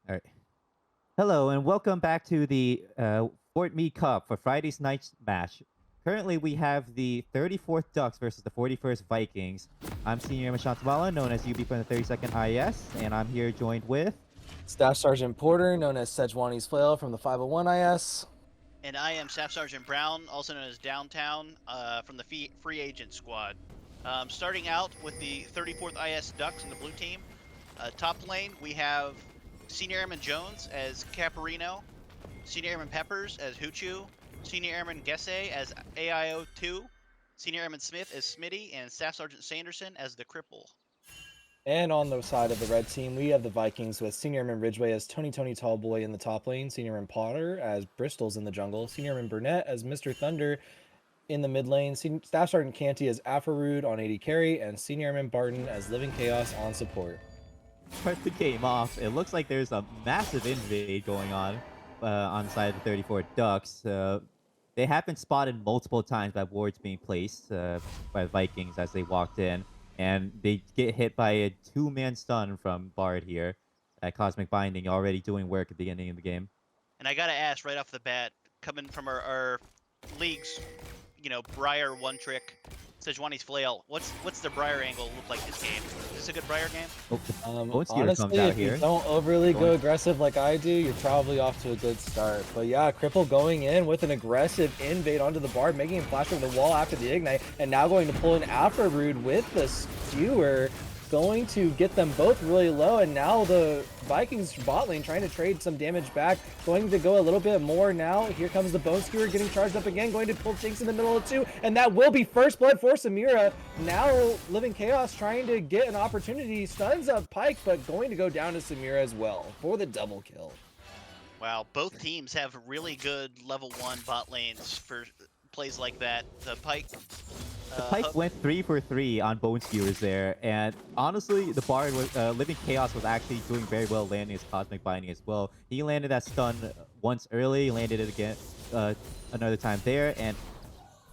All right. Hello and welcome back to the Fort Meade Cup for Friday's night's match. Currently, we have the 34th Ducks versus the 41st Vikings. I'm Senior Mashantamala, known as UB from the 32nd IS, and I'm here joined with... Staff Sergeant Porter, known as Sejuani's Flail from the 501 IS. And I am Staff Sergeant Brown, also known as Downtown, from the Free Agent Squad. Starting out with the 34th IS Ducks in the blue team. Top lane, we have Senior Airman Jones as Caparino, Senior Airman Peppers as Hoochu, Senior Airman Gesse as AIO2, Senior Airman Smith as Smitty, and Staff Sergeant Sanderson as the Cripple. And on the side of the red team, we have the Vikings with Senior Airman Ridgeway as Tony Tallboy in the top lane, Senior Airman Potter as Bristol's in the jungle, Senior Airman Burnett as Mr. Thunder in the mid lane, Staff Sergeant Canty as Afarood on AD carry, and Senior Airman Barton as Living Chaos on support. Start the game off. It looks like there's a massive invade going on the side of the 34 Ducks. They have been spotted multiple times by wards being placed by the Vikings as they walked in, and they get hit by a two-man stun from Bard here. Cosmic Binding already doing work at the beginning of the game. And I gotta ask right off the bat, coming from our league's, Briar one trick, Sejuani's Flail, what's the Briar angle look like this game? Is this a good Briar game? Honestly, if you don't overly go aggressive like I do, you're probably off to a good start. But yeah, Cripple going in with an aggressive invade onto the Bard, making him flash over the wall after the Ignite, and now going to pull in Afrorude with the Skewer, going to get them both really low, and now the Vikings bot lane trying to trade some damage back, going to go a little bit more now. Here comes the Bone Skewer getting charged up again, going to pull Jinx in the middle of two, and that will be first blood for Samira. Now Living Chaos trying to get an opportunity, stuns up Pyke, but going to go down to Samira as well for the double kill. Wow, both teams have really good level 1 bot lanes for plays like that. The Pyke went 3 for 3 on Bone Skewers there, and honestly, the Bard was Living Chaos was actually doing very well landing his Cosmic Binding as well. He landed that stun once early, landed it again another time there, and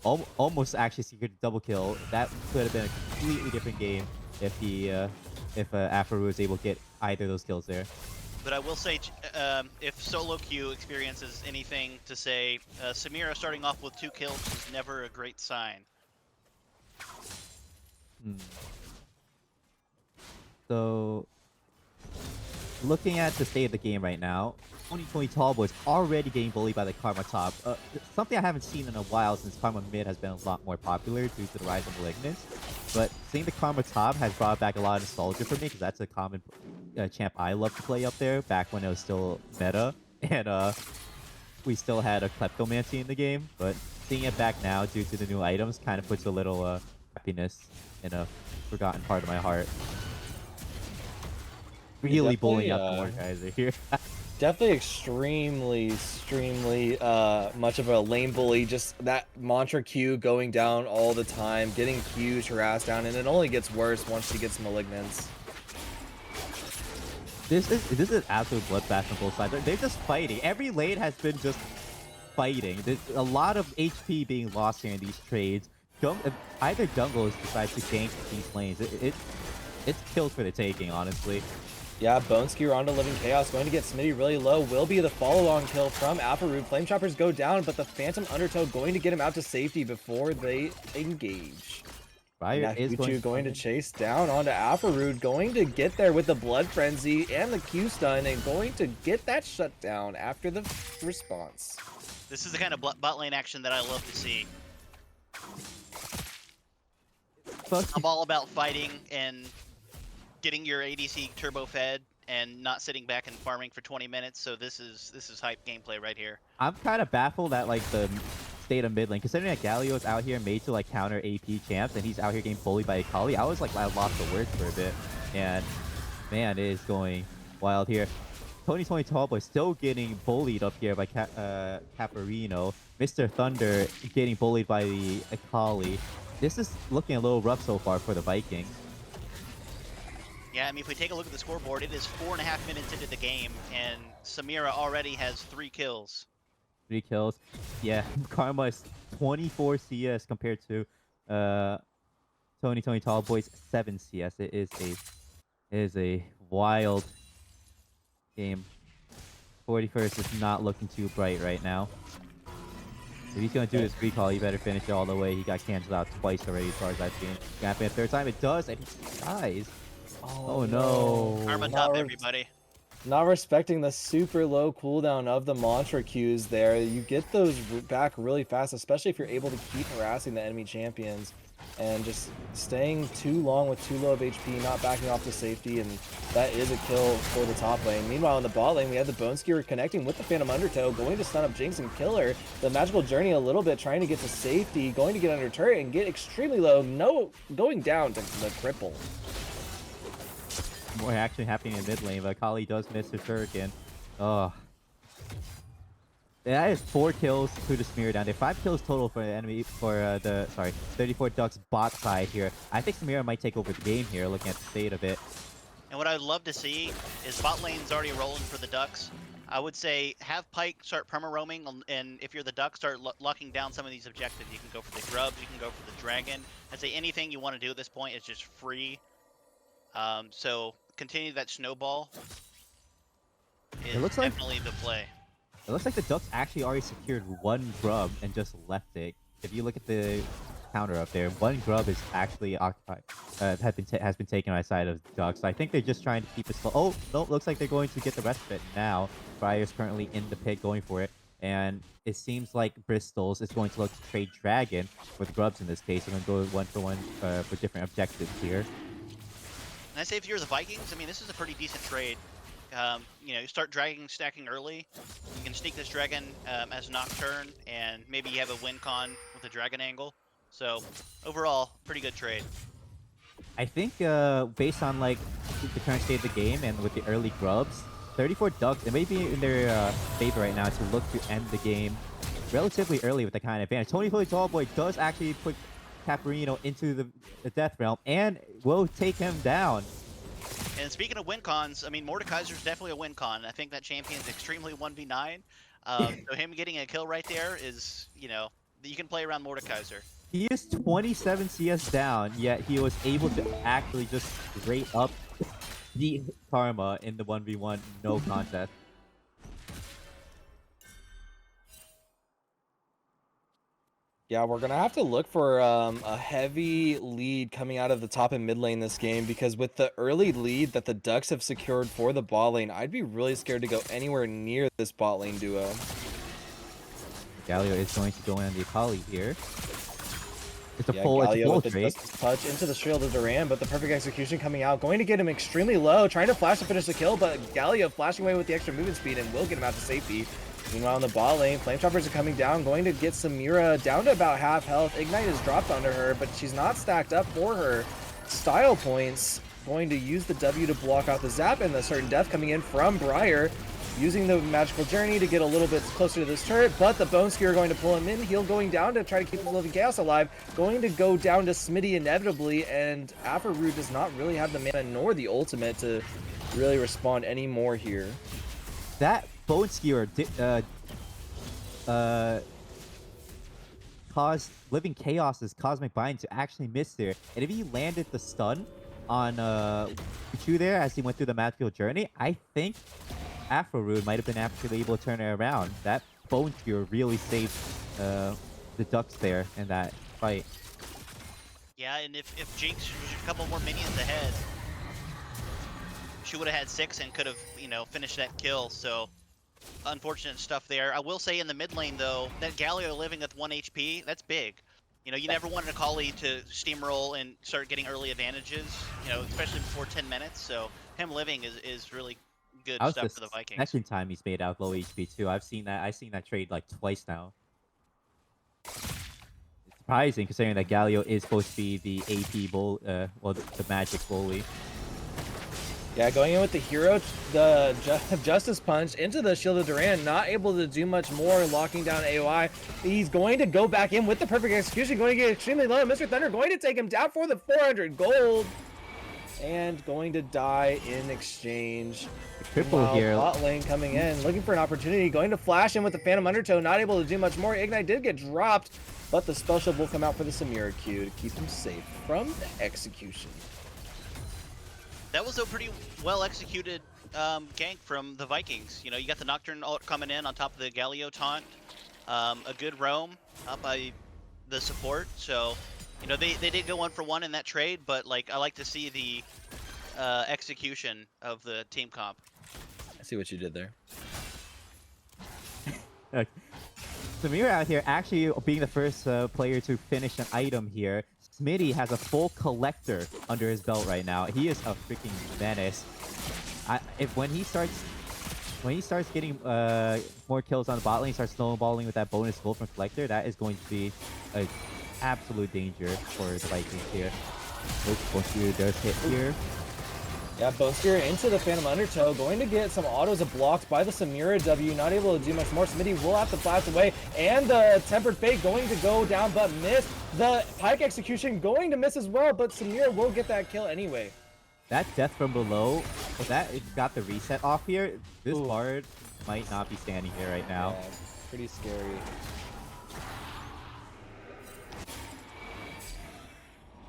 almost actually secured a double kill. That could have been a completely different game if Afro was able to get either of those kills there. But I will say, if solo queue experiences anything to say, Samira starting off with 2 kills is never a great sign. So, looking at the state of the game right now, Tony Tallboy is already getting bullied by the Karma top. Something I haven't seen in a while since Karma mid has been a lot more popular due to the rise of Malignance. But seeing the Karma top has brought back a lot of nostalgia for me because that's a common champ I love to play up there back when it was still meta. And we still had a Kleptomancy in the game. But seeing it back now due to the new items kind of puts a little happiness in a forgotten part of my heart. Really bullying up more guys are here. Definitely extremely much of a lane bully. Just that mantra Q going down all the time, getting Q's harassed down, and it only gets worse once she gets Malignance. This is an absolute bloodbath on both sides. They're just fighting. Every lane has been just fighting. There's a lot of HP being lost here in these trades. Either jungles decides to gank these lanes. It's kills for the taking, honestly. Yeah, Bone Skewer onto Living Chaos, going to get Smitty really low, will be the follow-on kill from Afarood. Flame Choppers go down, but the Phantom Undertow going to get him out to safety before they engage. Riot is going to chase down onto Afarood, going to get there with the Blood Frenzy and the Q-Stun, and going to get that shut down after the response. This is the kind of bot lane action that I love to see. I'm all about fighting and getting your ADC turbo fed and not sitting back and farming for 20 minutes. So this is hype gameplay right here. I'm kind of baffled at like the state of mid lane, considering that Galio is out here made to like counter AP champs, and he's out here getting bullied by Akali. I was like, I lost the words for a bit, and man, it is going wild here. Tony Tallboy still getting bullied up here by Caparino. Mr. Thunder getting bullied by the Akali. This is looking a little rough so far for the Vikings. Yeah, I mean, if we take a look at the scoreboard, it is 4.5 minutes into the game, and Samira already has 3 kills. 3 kills. Yeah, Karma is 24 CS compared to Tony Tallboy's 7 CS. It is a wild game. 41st is not looking too bright right now. If he's going to do his recall, he better finish it all the way. He got canceled out twice already as far as I've seen. Gonna happen a third time. It does, and he dies. Oh no. Armament up, everybody. Not respecting the super low cooldown of the mantra Qs there. You get those back really fast, especially if you're able to keep harassing the enemy champions. And just staying too long with too low of HP, not backing off to safety, and that is a kill for the top lane. Meanwhile, in the bot lane, we had the Bone Skewer connecting with the Phantom Undertow, going to stun up Jinx and kill her. The Magical Journey a little bit, trying to get to safety, going to get under turret and get extremely low, going down to the cripple. More action happening in mid lane, but Kali does miss her turret. Oh. That is 4 kills to the Samira down there. 5 kills total for the enemy, for 34 Ducks bot side here. I think Samira might take over the game here, looking at the state of it. And what I'd love to see is bot lane's already rolling for the Ducks. I would say have Pyke start perma roaming, and if you're the Duck, start locking down some of these objectives. You can go for the grubs, you can go for the dragon. I'd say anything you want to do at this point is just free. So continue that snowball. It looks like definitely the play. It looks like the Ducks actually already secured 1 grub and just left it. If you look at the counter up there, 1 grub is actually occupied, has been taken by side of the Ducks. So I think they're just trying to keep it slow. Oh, no, looks like they're going to get the rest of it now. Briar's currently in the pit going for it. And it seems like Bristol's is going to look to trade Dragon for the grubs in this case. They're going to go 1-for-1 for different objectives here. And I say if you're the Vikings, I mean, this is a pretty decent trade. You know, you start dragging, stacking early. You can sneak this dragon as Nocturne, and maybe you have a win con with a dragon angle. So overall, pretty good trade. I think based on like the current state of the game and with the early grubs, 34 Ducks, it may be in their favor right now to look to end the game relatively early with the kind of advantage. Tony Tallboy does actually put Caparino into the death realm and will take him down. And speaking of win cons, I mean, Mordekaiser's definitely a win con. I think that champion's extremely 1v9. So him getting a kill right there is, you know, you can play around Mordekaiser. He is 27 CS down, yet he was able to actually just rate up the Karma in the 1v1 no contest. Yeah, we're going to have to look for a heavy lead coming out of the top and mid lane this game, because with the early lead that the Ducks have secured for the bot lane, I'd be really scared to go anywhere near this bot lane duo. Galio is going to go in on the Akali here. It's a Yeah, full Galio with trade. the touch into the shield of Duran, but the perfect execution coming out, going to get him extremely low, trying to flash to finish the kill, but Galio flashing away with the extra movement speed and will get him out to safety. Meanwhile, in the bot lane, Flame Choppers are coming down, going to get Samira down to about half health. Ignite is dropped onto her, but she's not stacked up for her style points. Going to use the W to block out the zap, and the certain death coming in from Briar, using the Magical Journey to get a little bit closer to this turret, but the Bone Skewer going to pull him in. Heal going down to try to keep the Living Chaos alive. Going to go down to Smitty inevitably, and Aphrorude does not really have the mana nor the ultimate to really respond anymore here. That Bone Skewer caused Living Chaos's Cosmic Bind to actually miss there. And if he landed the stun on Pichu there as he went through the Magical Journey, I think Aphrorude might have been actually able to turn it around. That Bone Skewer really saved the Ducks there in that fight. Yeah, and if Jinx was a couple more minions ahead, she would have had 6 and could have, you know, finished that kill. So unfortunate stuff there. I will say in the mid lane though, that Galio living with 1 HP, that's big. You know, you never wanted Akali to steamroll and start getting early advantages, you know, especially before 10 minutes. So him living is really good stuff for the Vikings. Second time he's made out low HP too. I've seen that trade like twice now. It's surprising considering that Galio is supposed to be the AP bull, well, the magic bully. Yeah, going in with the hero, the Justice Punch into the Shield of Duran, not able to do much more, locking down AOI. He's going to go back in with the perfect execution, going to get extremely low. Mr. Thunder going to take him down for the 400 gold, and going to die in exchange. Triple here. Bot lane coming in, looking for an opportunity, going to flash in with the Phantom Undertow, not able to do much more. Ignite did get dropped, but the spell shield will come out for the Samira Q to keep him safe from the execution. That was a pretty well executed gank from the Vikings. You know, you got the Nocturne ult coming in on top of the Galio taunt. A good roam up by the support. So, you know, they did go 1-for-1 in that trade, but like I like to see the execution of the team comp. I see what you did there. Okay. Samira out here actually being the first player to finish an item here. Smitty has a full collector under his belt right now. He is a freaking menace. When he starts getting more kills on the bot lane, starts snowballing with that bonus gold from collector, that is going to be an absolute danger for the Vikings here. Bonesphere does hit here. Yeah, Bonesphere into the Phantom Undertow, going to get some autos blocked by the Samira W, not able to do much more. Smitty will have to blast away, and the Tempered Fate going to go down, but miss. The Pike execution going to miss as well, but Samira will get that kill anyway. That death from below, if that got the reset off here, this Ooh. Bard might not be standing here right now. Yeah, pretty scary.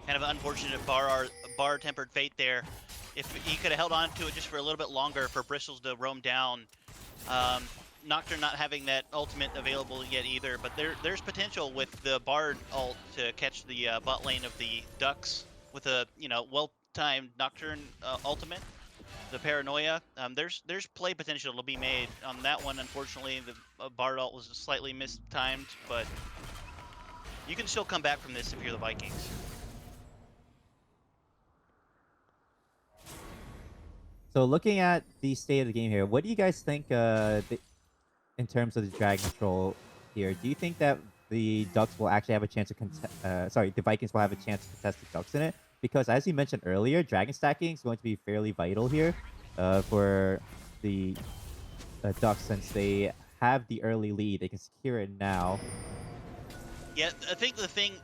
Kind of an unfortunate bar Tempered Fate there. If he could have held on to it just for a little bit longer for Bristles to roam down. Nocturne not having that ultimate available yet either, but there's potential with the Bard ult to catch the bot lane of the Ducks with a well-timed Nocturne ultimate. The Paranoia, there's play potential to be made on that one. Unfortunately, the Bard ult was slightly mistimed, but you can still come back from this if you're the Vikings. So looking at the state of the game here, what do you guys think in terms of the drag control here? Do you think that the Ducks will actually have a chance to the Vikings will have a chance to contest the Ducks in it? Because as you mentioned earlier, dragon stacking is going to be fairly vital here for the Ducks, since they have the early lead. They can secure it now. Yeah, I think the thing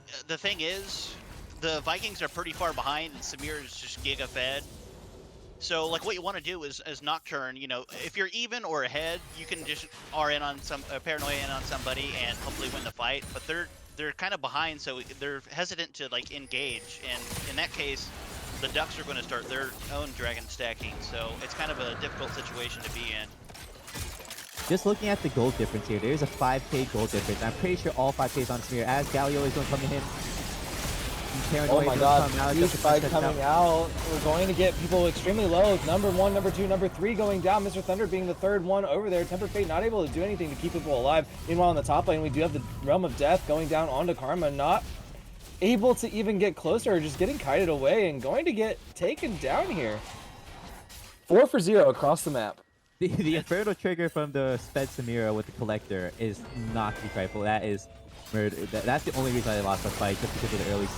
is, the Vikings are pretty far behind, and Samir is just giga fed. So, like, what you want to do is, as Nocturne, you know, if you're even or ahead, you can just RN on some Paranoia in on somebody and hopefully win the fight. But they're kind of behind, so they're hesitant to like engage. And in that case, the Ducks are going to start their own dragon stacking. So it's kind of a difficult situation to be in. Just looking at the gold difference here, there's a 5k gold difference. I'm pretty sure all 5k's on Smear as Galio is going to come in. Oh my god, huge fight coming out. We're going to get people extremely low. Number 1, number 2, number 3 going down. Mr. Thunder being the third one over there. Tempered Fate not able to do anything to keep people alive. Meanwhile, in the top lane, we do have the Realm of Death going down onto Karma. Not able to even get closer, just getting kited away and going to get taken down here. 4 for 0 across the map. The Inferno trigger from the Sped Samira with the Collector is not to be trifled. That is murder. That's the only reason I lost the fight, just because of the early lead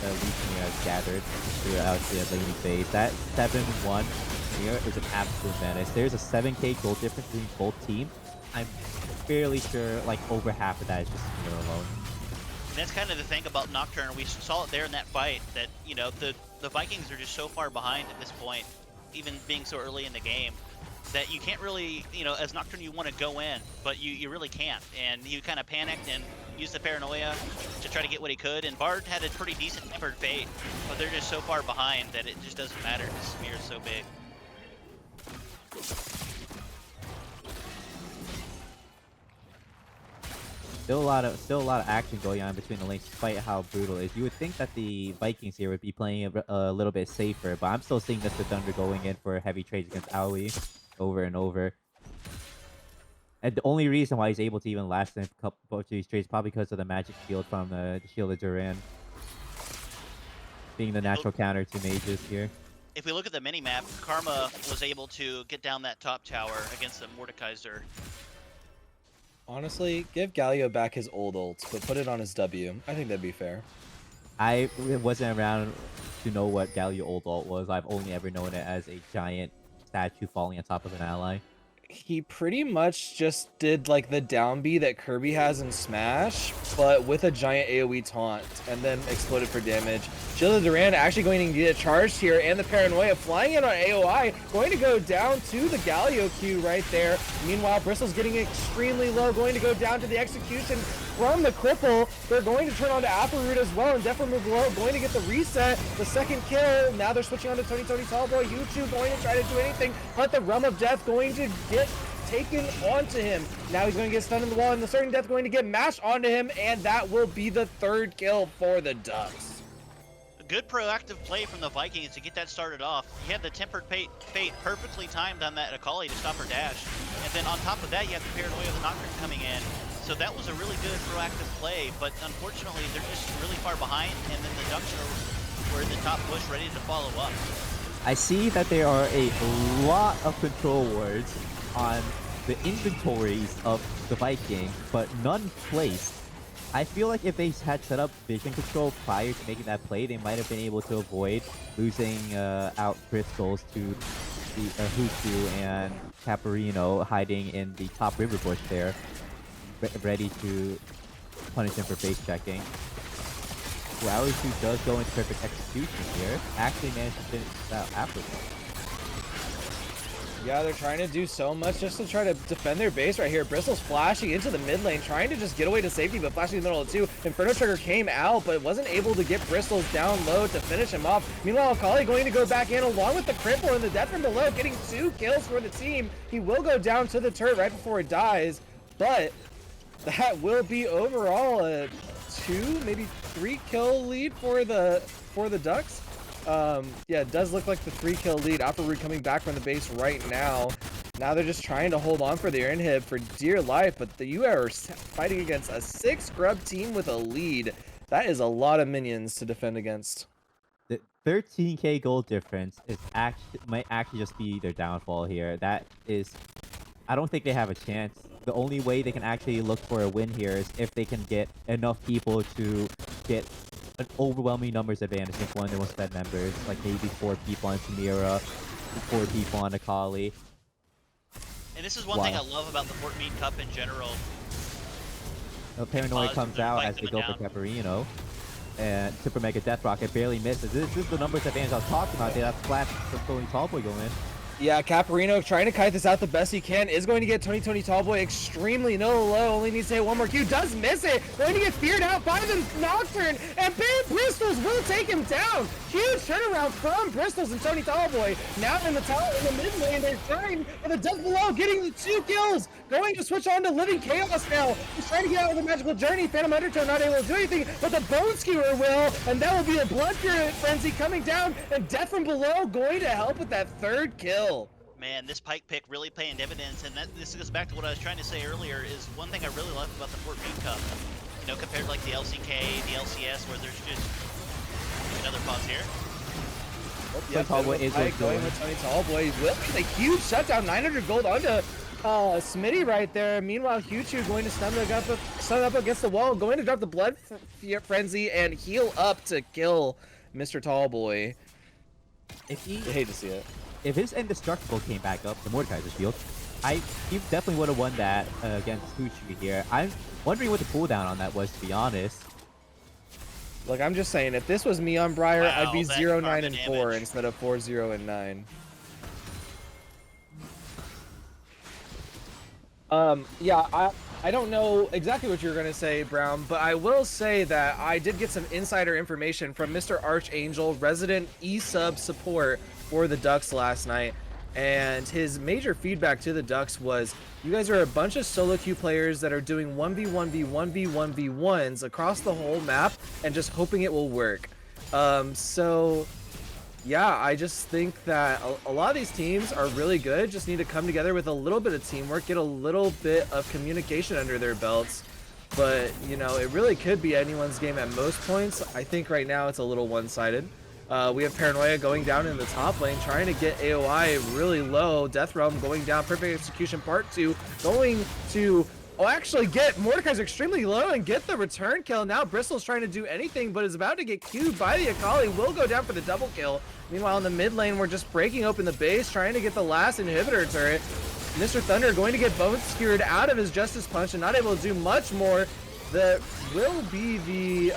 Samira gathered throughout the laning phase. That 7-1 Samira is an absolute menace. There's a 7k gold difference between both teams. I'm fairly sure like over half of that is just Samira alone. And that's kind of the thing about Nocturne. We saw it there in that fight that, you know, the Vikings are just so far behind at this point, even being so early in the game, that you can't really, you know, as Nocturne you want to go in, but you really can't. And he kind of panicked and used the Paranoia to try to get what he could. And Bard had a pretty decent Tempered Fate, but they're just so far behind that it just doesn't matter because Samir is so big. Still a lot of action going on between the lanes, despite how brutal it is. You would think that the Vikings here would be playing a little bit safer, but I'm still seeing Mr. Thunder going in for heavy trades against Aoi over and over. And the only reason why he's able to even last in both of these trades is probably because of the magic shield from the Shield of Duran, being the natural counter to mages here. If we look at the mini-map, Karma was able to get down that top tower against the Mordekaiser. Honestly, give Galio back his old ult, but put it on his W. I think that'd be fair. I wasn't around to know what Galio old ult was. I've only ever known it as a giant statue falling on top of an ally. He pretty much just did like the down B that Kirby has in Smash, but with a giant AoE taunt, and then exploded for damage. Shield of Duran actually going to get charged here, and the Paranoia flying in on AoI, going to go down to the Galio Q right there. Meanwhile, Bristle's getting extremely low, going to go down to the execution. from the cripple. They're going to turn on to Apple as well, and definitely move low, going to get the reset, the second kill. Now they're switching on to Tony Tallboy. YouTube going to try to do anything, but the Realm of Death going to get taken onto him. Now he's going to get stunned in the wall, and the certain death going to get mashed onto him, and that will be the third kill for the Ducks. A good proactive play from the Vikings to get that started off. He had the Tempered Fate perfectly timed on that Akali to stop her dash. And then on top of that, you have the Paranoia of the Nocturne coming in. So that was a really good proactive play, but unfortunately, they're just really far behind, and then the Ducks were in the top push ready to follow up. I see that there are a lot of control wards on the inventories of the Viking, but none placed. I feel like if they had set up vision control prior to making that play, they might have been able to avoid losing out crystals to the Huchu and Caparino hiding in the top river bush there, ready to punish him for face checking. Flowers, who does go into perfect execution here, actually managed to finish this out afterwards. Yeah, they're trying to do so much just to try to defend their base right here. Bristle's flashing into the mid lane, trying to just get away to safety, but flashing in the middle of two. Inferno Trigger came out, but wasn't able to get Bristles down low to finish him off. Meanwhile, Akali going to go back in along with the cripple and the death from below, getting 2 kills for the team. He will go down to the turret right before it dies, but that will be overall a 2, maybe 3 kill lead for the Ducks. Yeah, it does look like the 3 kill lead. Alpha coming back from the base right now. Now they're just trying to hold on for their inhib for dear life, but the UA are fighting against a 6 scrub team with a lead. That is a lot of minions to defend against. The 13k gold difference might actually just be their downfall here. That is, I don't think they have a chance. The only way they can actually look for a win here is if they can get enough people to get an overwhelming numbers advantage against one of their most fed members, like maybe 4 people on Samira, 4 people on Akali. And this is one thing I love about the Fort Meade Cup in general. Paranoia comes out as they go for Caparino, and Super Mega Death Rocket barely misses. This is the numbers advantage I was talking about. They have flash from Tony Tallboy going in. Yeah, Caparino trying to kite this out the best he can, is going to get Tony Tallboy extremely low, only needs to hit one more Q, does miss it, going to get feared out by the Nocturne, and Big Bristles will take him down. Huge turnaround from Bristles and Tony Tallboy. Now in the mid lane, they're trying, and the Death Below getting the 2 kills, going to switch on to Living Chaos now. He's trying to get out of the magical journey, Phantom Undertow not able to do anything, but the Bone Skewer will, and that will be a Blood Frenzy coming down, and Death from Below going to help with that 3rd kill. Man, this Pike pick really paying dividends, and this goes back to what I was trying to say earlier, is one thing I really love about the Fort Meade Cup, you know, compared to like the LCK, the LCS, where there's just another pause here. Yeah, Tallboy is going with Tony Tallboy. Will get a huge shutdown, 900 gold onto Smitty right there. Meanwhile, Huchu going to stun up against the wall, going to drop the Blood Frenzy and heal up to kill Mr. Tallboy. I hate to see it. If his Indestructible came back up, the Mordekaiser's shield, he definitely would have won that against Huchu here. I'm wondering what the cooldown on that was, to be honest. Look, I'm just saying, if this was me on Briar, wow, I'd be 0-9 and 4 instead of 4-0 and 9. Yeah, I don't know exactly what you're going to say, Brown, but I will say that I did get some insider information from Mr. Archangel, resident eSub support for the Ducks last night, and his major feedback to the Ducks was, you guys are a bunch of solo queue players that are doing 1v1v1v1v1s across the whole map and just hoping it will work. So yeah, I just think that a lot of these teams are really good, just need to come together with a little bit of teamwork, get a little bit of communication under their belts. But, you know, it really could be anyone's game at most points. I think right now it's a little one-sided. We have Paranoia going down in the top lane, trying to get AOI really low. Death Realm going down, Perfect Execution Part 2, going to actually get Mordekaiser extremely low and get the return kill. Now Bristle's trying to do anything, but is about to get queued by the Akali. Will go down for the double kill. Meanwhile, in the mid lane, we're just breaking open the base, trying to get the last inhibitor turret. Mr. Thunder going to get bone skewered out of his Justice Punch and not able to do much more. That will be the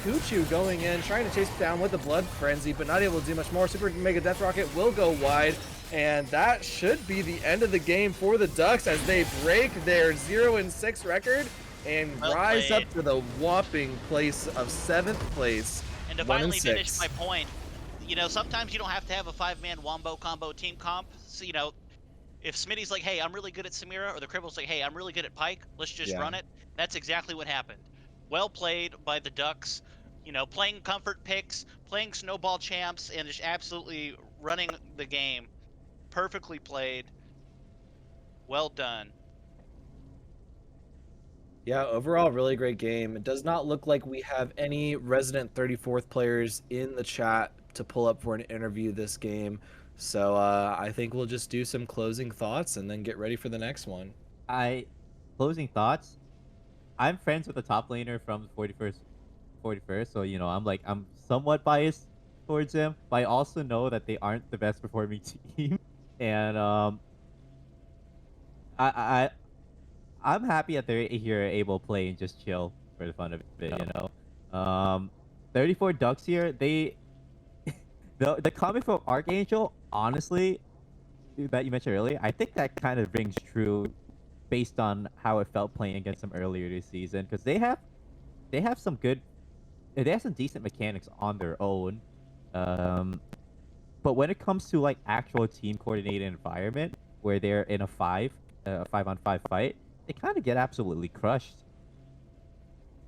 Huchu going in, trying to chase down with the Blood Frenzy, but not able to do much more. Super Mega Death Rocket will go wide. And that should be the end of the game for the Ducks as they break their 0-6 record and Well rise played. up to the whopping place of 7th place, And to 1 and finally finish 6. my point, you know, sometimes you don't have to have a 5-man wombo combo team comp. So, you know, if Smitty's like, hey, I'm really good at Samira, or the Cripple's like, hey, I'm really good at Pike, let's just Yeah. run it. That's exactly what happened. Well played by the Ducks, you know, playing comfort picks, playing snowball champs, and just absolutely running the game. Perfectly played. Well done. Yeah, overall, really great game. It does not look like we have any resident 34th players in the chat to pull up for an interview this game. So I think we'll just do some closing thoughts and then get ready for the next one. Closing thoughts. I'm friends with the top laner from 41st, so you know I'm somewhat biased towards him, but I also know that they aren't the best performing team, and I I'm happy that they're here able to play and just chill for the fun of it, you know. 34 Ducks here. The comment from Archangel, honestly, that you mentioned earlier, I think that kind of rings true based on how it felt playing against them earlier this season, because they have some good, they have some decent mechanics on their own. Um, but when it comes to like actual team coordinated environment where they're in a 5-on-5 fight, they kind of get absolutely crushed.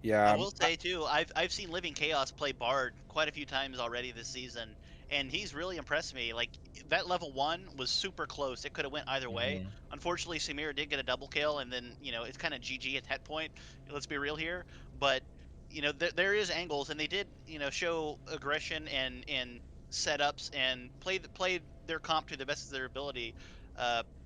I Yeah, will say too, I've seen Living Chaos play Bard quite a few times already this season, and he's really impressed me. Like that level 1 was super close. It could have went either way. mhm. Unfortunately, Samir did get a double kill, and then you know it's kind of GG at that point. Let's be real here, but you know there is angles, and they did you know show aggression and setups and played their comp to the best of their ability.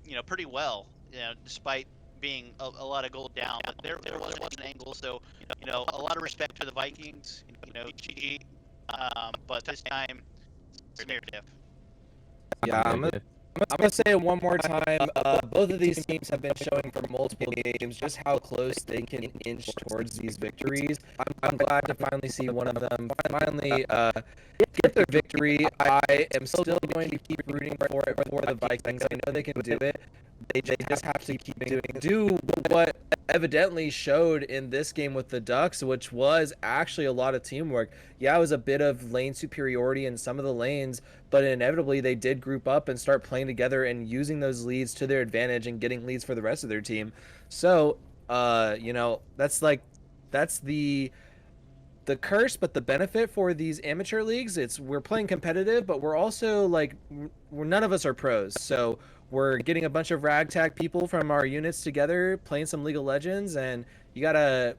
You know pretty well. You know despite being a lot of gold down, but there was an angle. So you know, a lot of respect to the Vikings. You know, GG. But this time, Samir diff. Yeah, I'm gonna say it one more time. Both of these teams have been showing for multiple games just how close they can inch towards these victories. I'm glad to finally see one of them finally get their victory. I am still going to keep rooting for it for the Vikings. I know they can do it. They just have to keep do what evidently showed in this game with the Ducks, which was actually a lot of teamwork. Yeah, it was a bit of lane superiority in some of the lanes, but inevitably they did group up and start playing together and using those leads to their advantage and getting leads for the rest of their team. So, you know, that's the curse, but the benefit for these amateur leagues, it's we're playing competitive, but we're also like we're none of us are pros, so we're getting a bunch of ragtag people from our units together, playing some League of Legends, and you gotta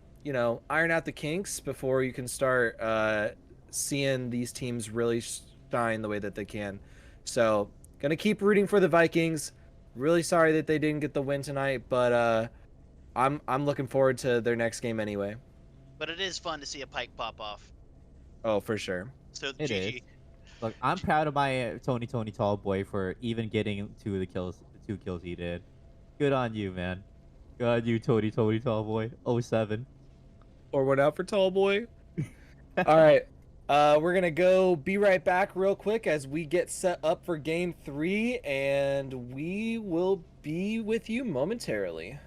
iron out the kinks before you can start seeing these teams really shine the way that they can. So gonna keep rooting for the Vikings. Really sorry that they didn't get the win tonight, but I'm looking forward to their next game anyway. But it is fun to see a Pike pop off. Oh, for sure. So It is. GG. Look, I'm proud of my Tony Tallboy for even getting the 2 kills he did. Good on you, man. Good on you, Tony Tallboy. 07. Or one out for Tall Boy. All right. We're gonna go be right back real quick as we get set up for game 3, and we will be with you momentarily.